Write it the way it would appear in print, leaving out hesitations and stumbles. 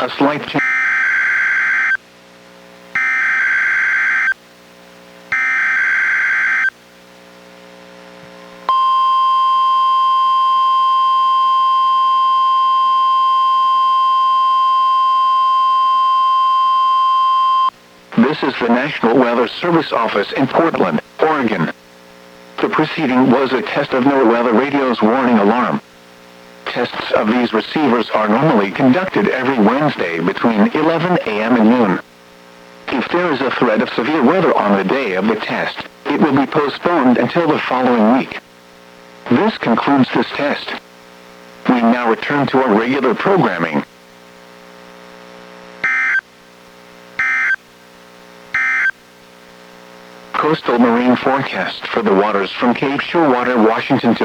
A slight change. This is the National Weather Service office in Portland, Oregon. The preceding was a test of NWR weather radio's warning alarm. Tests of these receivers are normally conducted every Wednesday between 11 a.m. and noon. If there is a threat of severe weather on the day of the test, it will be postponed until the following week. This concludes this test. We now return to our regular programming. Coastal marine forecast for the waters from Cape Shorewater, Washington to